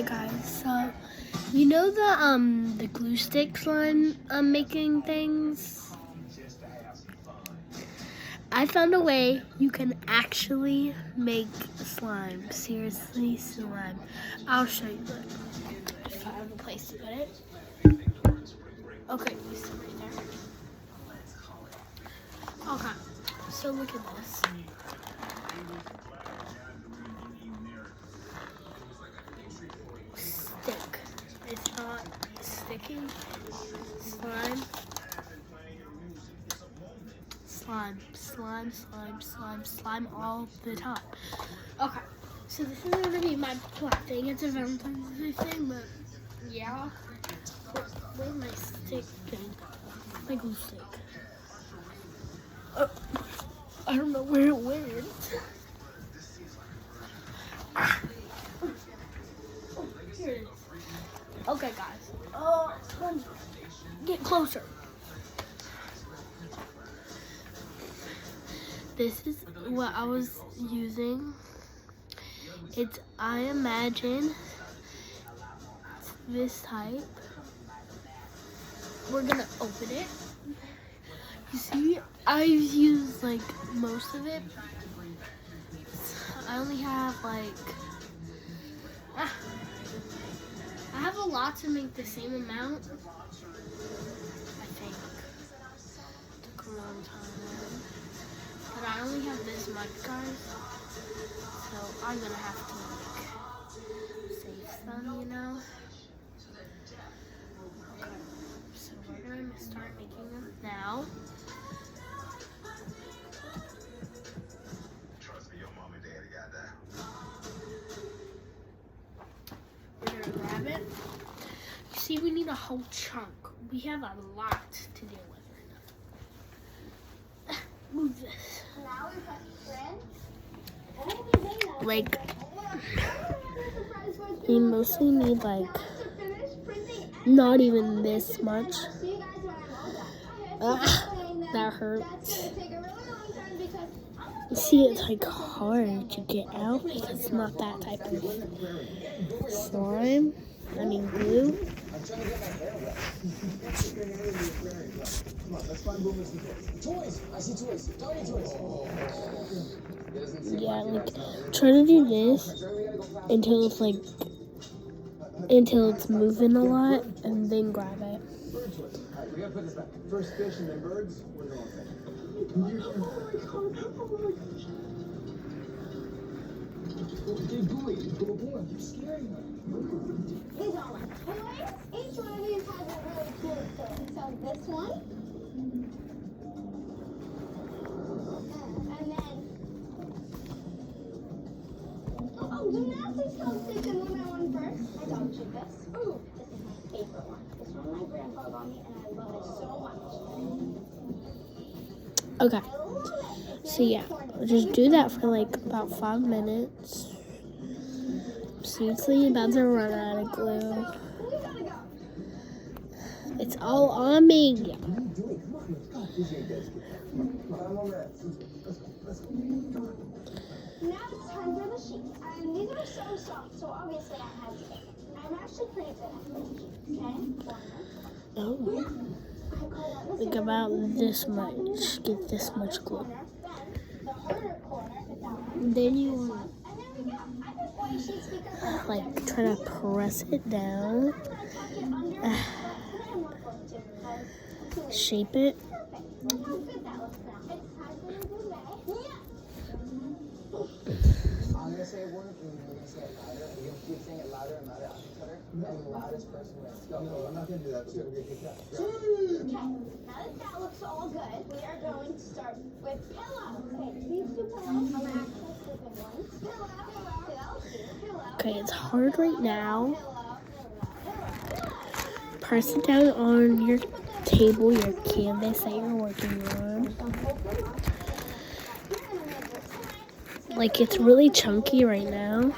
Hey guys, so you know the glue stick slime making things? I found a way you can actually make slime. Seriously, slime. I'll show you it. If I have a place to put it. Okay, you see right there. Okay, so look at this. Stick. It's not sticking. Slime. Slime all the time. Okay, so this is gonna be my plot thing. It's a Valentine's Day thing, but yeah. Where's my stick thing? My glue stick. Oh, I don't know where it went. Here it is. Okay, guys. Get closer. This is what I was using. It's I Imagine. It's this type. We're gonna open it. You see, I've used like most of it. I only have like I have a lot to make the same amount. I think. Took a long time. But I only have this much, guys. So I'm gonna have to like save some, you know. Okay. So we're gonna start making them now. Trust me, your mom and daddy got that. We're gonna grab it. You see, we need a whole chunk. We have a lot to deal with right now. Move this. Like, you mostly need like not even this much. That hurts. You see, it's like hard to get out because it's not that type of slime. I mean glue. I'm trying to get my hair wet. Come on, let's find Boomer's toys. I see toys. Tiny toys. Yeah, like try to do this until it's like moving a lot, and then grab it. Bird toys. All right, we gotta put this back. First fish and then birds. We're going to Dude, Booey, you're scaring me. These are my toys. Each one of these has a really cool story. So this one, and then gymnastics stick and one I won first. I don't cheat this. Ooh, this is my favorite one. This one my grandpa got me, and I love it so much. Okay, so yeah, just do that for like about 5 minutes. Seriously, about to run out of glue. It's all on me. Now it's time for the sheets. And these are so soft, so obviously I have to make it. I'm actually pretty good at making sheets, okay? Oh, like about this much. Get this much glue. Then you like try to press it down. Shape it. I'm gonna say a word and you're gonna say it louder. You're gonna keep saying it louder and louder after each other. And the loudest person wins. No, I'm not gonna do that. We're gonna get that. Okay, now that looks all good, we are going to start with pillows. Okay, these two pillows are my actual sleeping ones. Pillow. Okay, it's hard right now. Press it down on your table, your canvas that you're working on. Like it's really chunky right now.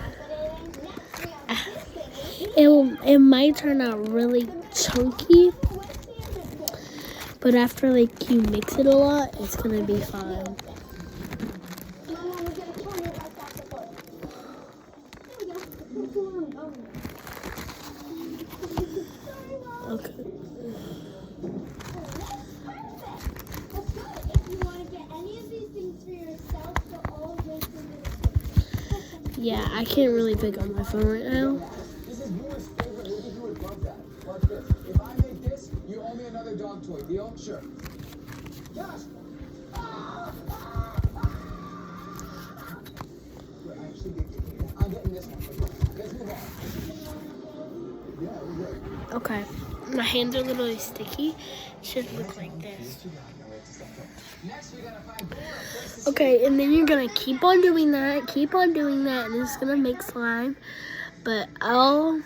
It might turn out really chunky, but after like you mix it a lot, it's gonna be fine. Yeah, I can't really pick on my phone right now. This is Boomer's favorite movie. He would love that. Watch this. If I make this, you owe me another dog toy. Deal? Sure. Josh! Wait, I actually did get it. I'm getting this one. Let's move on. Yeah, we're good. Okay, my hands are a little sticky. Should look like this. Next, we gotta find Boomer. Okay, and then you're gonna keep on doing that, and it's gonna make slime. But I'll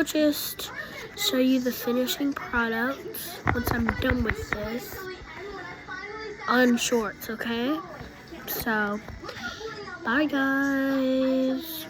just show you the finishing product once I'm done with this on shorts, okay? So, bye guys.